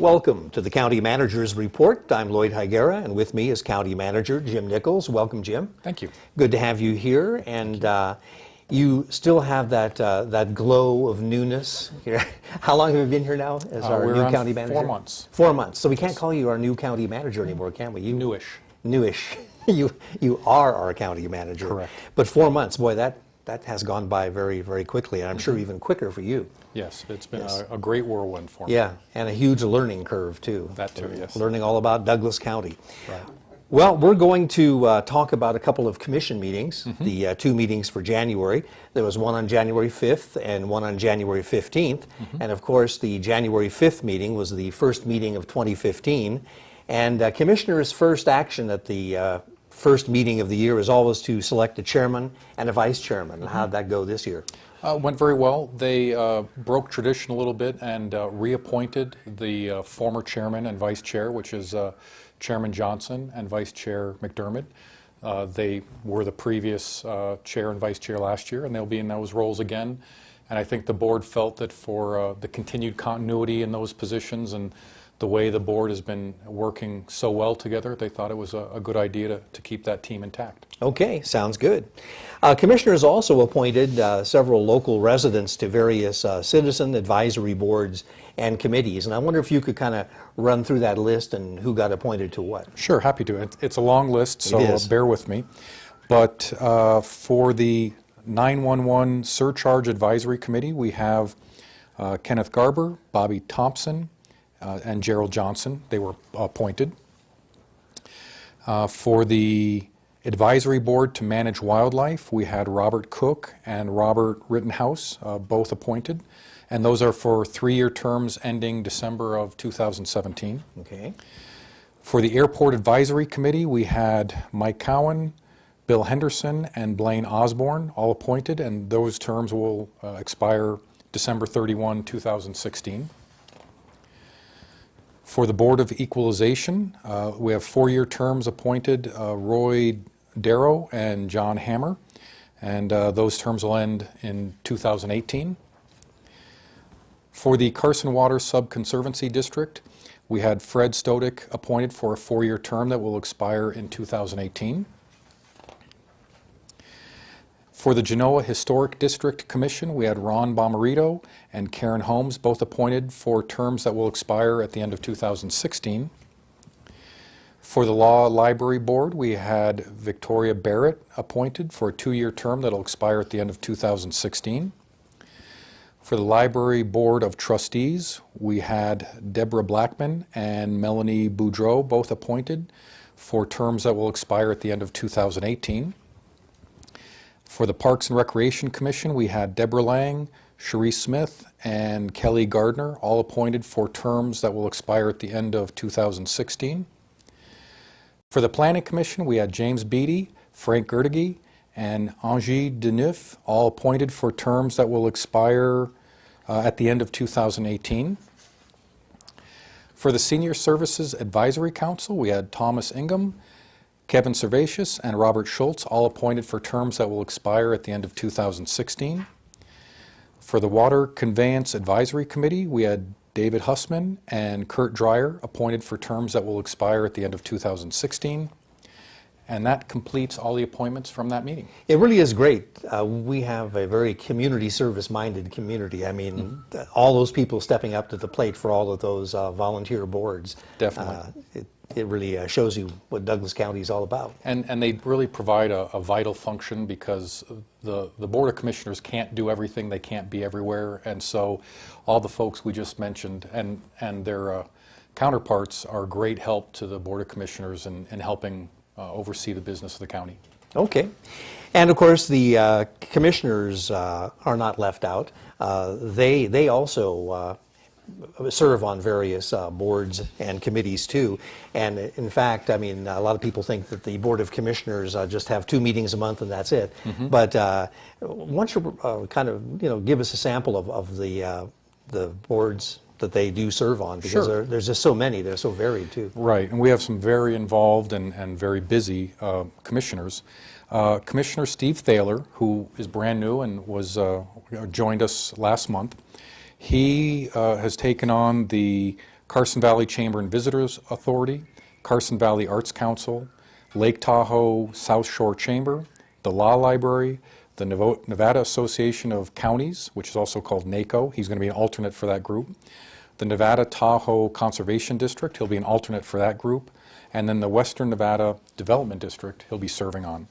Welcome to the County Manager's Report. I'm Lloyd Higuera, and with me is County Manager Jim Nichols. Welcome, Jim. Thank you. Good to have you here, and you still have that glow of newness here. How long have you been here now as our new county manager? 4 months. 4 months. So we can't call you our new county manager anymore, can we? Newish. Newish. You are our county manager. Correct. But 4 months, boy, that has gone by very, very quickly, and I'm sure even quicker for you. Yes, it's been a great whirlwind for me. Yeah, and a huge learning curve, too. That too, yes. Learning all about Douglas County. Right. Well, we're going to talk about a couple of commission meetings, the two meetings for January. There was one on January 5th and one on January 15th. And of course, the January 5th meeting was the first meeting of 2015. And Commissioner's first action at the first meeting of the year is always to select a chairman and a vice chairman. How'd that go this year? Went very well. They broke tradition a little bit and reappointed the former chairman and vice chair, which is Chairman Johnson and Vice Chair McDermott. They were the previous chair and vice chair last year, and they'll be in those roles again. And I think the board felt that for the continued continuity in those positions and the way the board has been working so well together, they thought it was a good idea to keep that team intact. Okay, sounds good. Commissioners also appointed several local residents to various citizen advisory boards and committees. And I wonder if you could kind of run through that list and who got appointed to what. Sure, happy to. It's a long list, so bear with me. But for the 911 Surcharge Advisory Committee, we have Kenneth Garber, Bobby Thompson, and Gerald Johnson. They were appointed. For the Advisory Board to Manage Wildlife, we had Robert Cook and Robert Rittenhouse, both appointed. And those are for 3-year terms ending December of 2017. Okay. For the Airport Advisory Committee, we had Mike Cowan, Bill Henderson, and Blaine Osborne, all appointed, and those terms will expire December 31, 2016. For the Board of Equalization, we have 4-year terms appointed, Roy Darrow and John Hammer, and those terms will end in 2018. For the Carson Water Sub-Conservancy District, we had Fred Stodik appointed for a 4-year term that will expire in 2018. For the Genoa Historic District Commission, we had Ron Bomarito and Karen Holmes, both appointed for terms that will expire at the end of 2016. For the Law Library Board, we had Victoria Barrett appointed for a 2-year term that will expire at the end of 2016. For the Library Board of Trustees, we had Deborah Blackman and Melanie Boudreau, both appointed for terms that will expire at the end of 2018. For the Parks and Recreation Commission, we had Deborah Lang, Cherie Smith, and Kelly Gardner, all appointed for terms that will expire at the end of 2016. For the Planning Commission, we had James Beatty, Frank Gertige, and Angie Deneuf, all appointed for terms that will expire at the end of 2018. For the Senior Services Advisory Council, we had Thomas Ingham, Kevin Servatius, and Robert Schultz, all appointed for terms that will expire at the end of 2016. For the Water Conveyance Advisory Committee, we had David Hussman and Kurt Dreyer, appointed for terms that will expire at the end of 2016. And that completes all the appointments from that meeting. It really is great. We have a very community service-minded community. I mean, all those people stepping up to the plate for all of those volunteer boards. Definitely. It really shows you what Douglas County is all about. And they really provide a vital function because the Board of Commissioners can't do everything, they can't be everywhere, and so all the folks we just mentioned and their counterparts are great help to the Board of Commissioners in helping oversee the business of the county. Okay. And of course the commissioners are not left out. They also serve on various boards and committees too. And in fact, I mean, a lot of people think that the Board of Commissioners just have 2 meetings a month and that's it. But why don't you kind of, give us a sample of the boards that they do serve on, because there's just so many, they're so varied too. Right, and we have some very involved and very busy commissioners. Commissioner Steve Thaler, who is brand new and was joined us last month, he has taken on the Carson Valley Chamber and Visitors Authority, Carson Valley Arts Council, Lake Tahoe South Shore Chamber, the Law Library, the Nevada Association of Counties, which is also called NACO. He's going to be an alternate for that group. The Nevada Tahoe Conservation District, he'll be an alternate for that group. And then the Western Nevada Development District, he'll be serving on.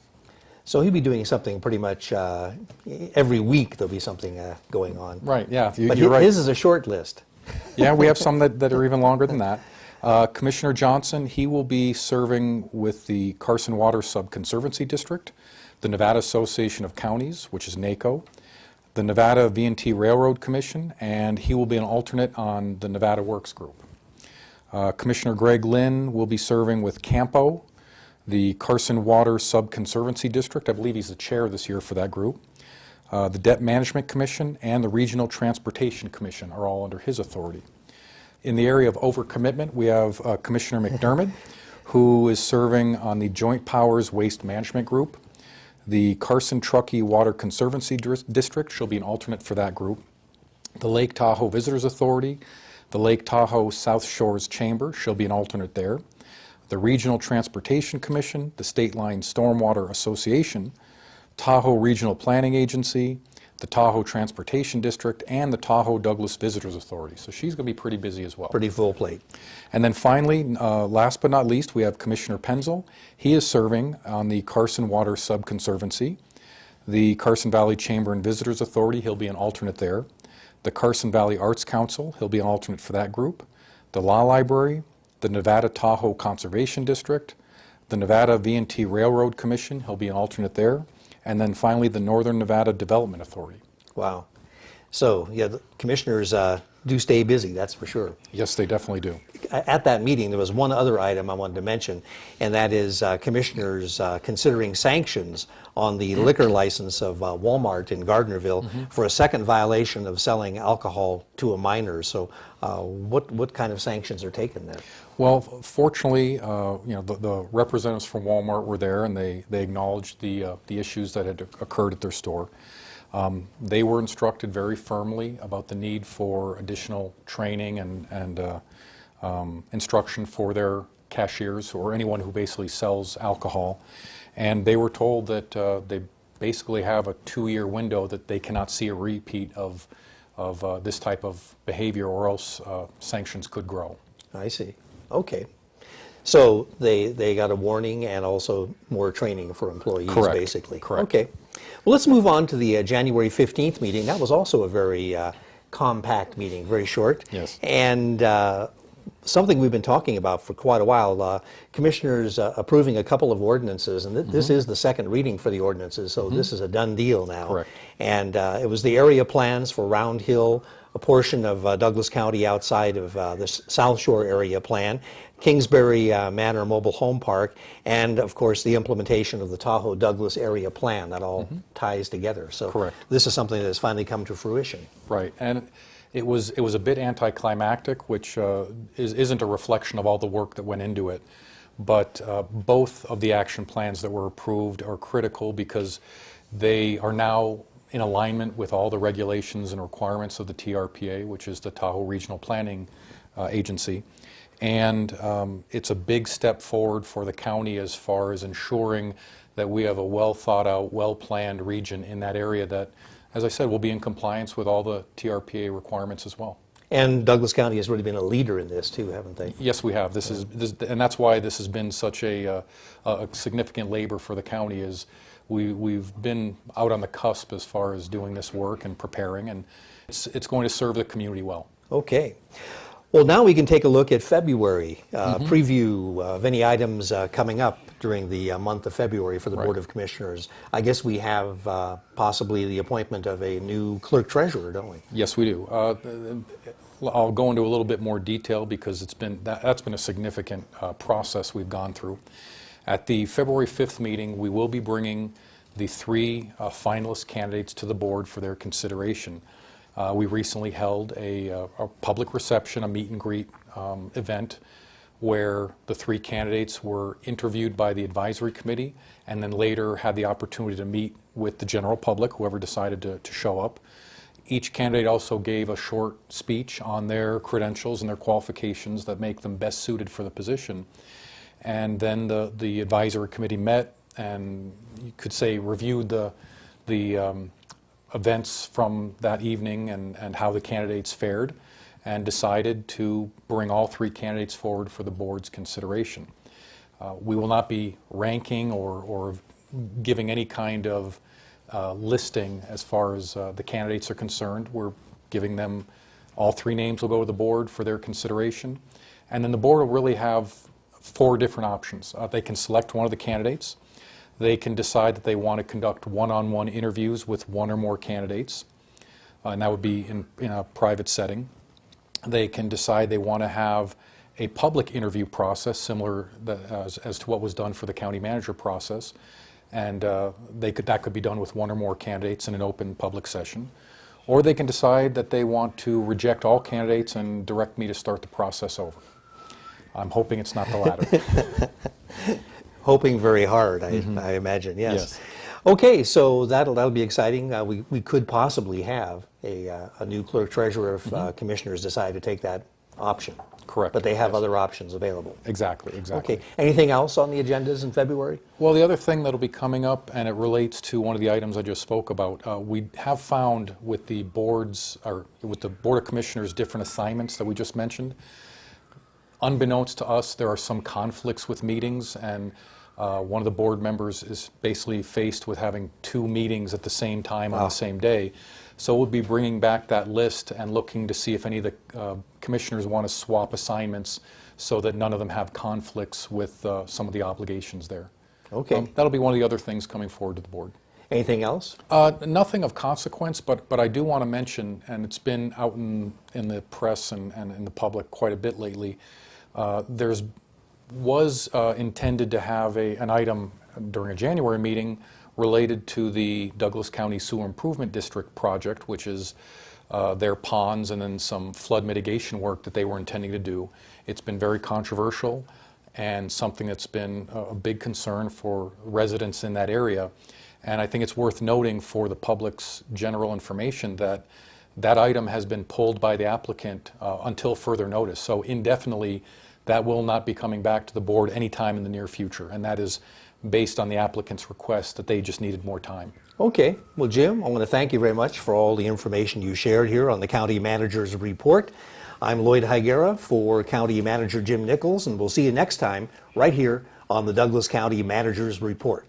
So he'll be doing something pretty much every week. There'll be something going on. Right, yeah, But you're right. his is a short list. Yeah, we have some that are even longer than that. Commissioner Johnson, he will be serving with the Carson Water Sub-Conservancy District, the Nevada Association of Counties, which is NACO, the Nevada V&T Railroad Commission, and he will be an alternate on the Nevada Works Group. Commissioner Greg Lynn will be serving with CAMPO, the Carson Water Sub-Conservancy District. I believe he's the chair this year for that group. The Debt Management Commission and the Regional Transportation Commission are all under his authority. In the area of overcommitment, we have Commissioner McDermott, who is serving on the Joint Powers Waste Management Group. The Carson Truckee Water Conservancy District, she'll be an alternate for that group. The Lake Tahoe Visitors Authority, the Lake Tahoe South Shores Chamber, she'll be an alternate there. The Regional Transportation Commission, the State Line Stormwater Association, Tahoe Regional Planning Agency, the Tahoe Transportation District, and the Tahoe Douglas Visitors Authority. So she's going to be pretty busy as well. Pretty full plate. And then finally, last but not least, we have Commissioner Penzel. He is serving on the Carson Water Sub-Conservancy, the Carson Valley Chamber and Visitors Authority. He'll be an alternate there. The Carson Valley Arts Council, he'll be an alternate for that group. The Law Library, the Nevada Tahoe Conservation District, the Nevada V&T Railroad Commission, he'll be an alternate there. And then finally, the Northern Nevada Development Authority. Wow. So, yeah, the commissioners do stay busy, that's for sure. Yes, they definitely do. At that meeting, there was one other item I wanted to mention, and that is commissioners considering sanctions on the liquor license of Walmart in Gardnerville for a second violation of selling alcohol to a minor. So what kind of sanctions are taken there? Well, fortunately, the representatives from Walmart were there, and they acknowledged the issues that had occurred at their store. They were instructed very firmly about the need for additional training and instruction for their cashiers or anyone who basically sells alcohol. And they were told that they basically have a 2-year window that they cannot see a repeat of this type of behavior, or else sanctions could grow. I see. Okay. So they got a warning and also more training for employees, Correct. basically. Correct. Okay. Well, let's move on to the January 15th meeting. That was also a very compact meeting, very short. Yes. And something we've been talking about for quite a while, commissioners approving a couple of ordinances, and this is the second reading for the ordinances, so this is a done deal now. Correct. And it was the area plans for Round Hill, a portion of Douglas County outside of the South Shore area plan, Kingsbury Manor Mobile Home Park, and of course the implementation of the Tahoe Douglas area plan. That all ties together. So Correct. This is something that has finally come to fruition. Right, and it was a bit anticlimactic, which isn't a reflection of all the work that went into it. But both of the action plans that were approved are critical because they are now in alignment with all the regulations and requirements of the TRPA, which is the Tahoe Regional Planning Agency. And it's a big step forward for the county as far as ensuring that we have a well-thought-out, well-planned region in that area that, as I said, will be in compliance with all the TRPA requirements as well. And Douglas County has really been a leader in this too, haven't they? Yes, we have. And that's why this has been such a significant labor for the county. Is we've been out on the cusp as far as doing this work and preparing, and it's going to serve the community well. Okay. Well, now we can take a look at February, preview of any items coming up during the month of February for the Board of Commissioners. I guess we have possibly the appointment of a new clerk-treasurer, don't we? Yes, we do. I'll go into a little bit more detail because that's been a significant process we've gone through. At the February 5th meeting, we will be bringing the 3 finalist candidates to the board for their consideration. We recently held a public reception, a meet and greet event where the 3 candidates were interviewed by the advisory committee and then later had the opportunity to meet with the general public, whoever decided to show up. Each candidate also gave a short speech on their credentials and their qualifications that make them best suited for the position. And then the advisory committee met and, you could say, reviewed the events from that evening and how the candidates fared, and decided to bring all 3 candidates forward for the board's consideration. We will not be ranking or giving any kind of listing as far as the candidates are concerned. We're giving them, all 3 names will go to the board for their consideration. And then the board will really have 4 different options. They can select one of the candidates. They can decide that they want to conduct one-on-one interviews with 1 or more candidates, and that would be in a private setting. They can decide they want to have a public interview process similar as to what was done for the county manager process, and that could be done with 1 or more candidates in an open public session. Or they can decide that they want to reject all candidates and direct me to start the process over. I'm hoping it's not the latter. Hoping very hard, I imagine, yes. Okay, so that'll be exciting. We could possibly have a new clerk treasurer if commissioners decide to take that option. Correct. But they have other options available. Exactly. Okay. Anything else on the agendas in February? Well, the other thing that'll be coming up, and it relates to one of the items I just spoke about, we have found with the boards, or with the Board of Commissioners' different assignments that we just mentioned, unbeknownst to us, there are some conflicts with meetings, and one of the board members is basically faced with having 2 meetings at the same time on the same day. So we'll be bringing back that list and looking to see if any of the commissioners want to swap assignments so that none of them have conflicts with some of the obligations there. Okay. That'll be one of the other things coming forward to the board. Anything else? Nothing of consequence, but I do want to mention, and it's been out in the press and in the public quite a bit lately, was intended to have an item during a January meeting related to the Douglas County Sewer Improvement District project, which is their ponds and then some flood mitigation work that they were intending to do. It's been very controversial and something that's been a big concern for residents in that area. And I think it's worth noting for the public's general information that that item has been pulled by the applicant until further notice. So indefinitely, that will not be coming back to the board anytime in the near future. And that is based on the applicant's request that they just needed more time. Okay. Well, Jim, I want to thank you very much for all the information you shared here on the County Manager's Report. I'm Lloyd Higuera for County Manager Jim Nichols, and we'll see you next time right here on the Douglas County Manager's Report.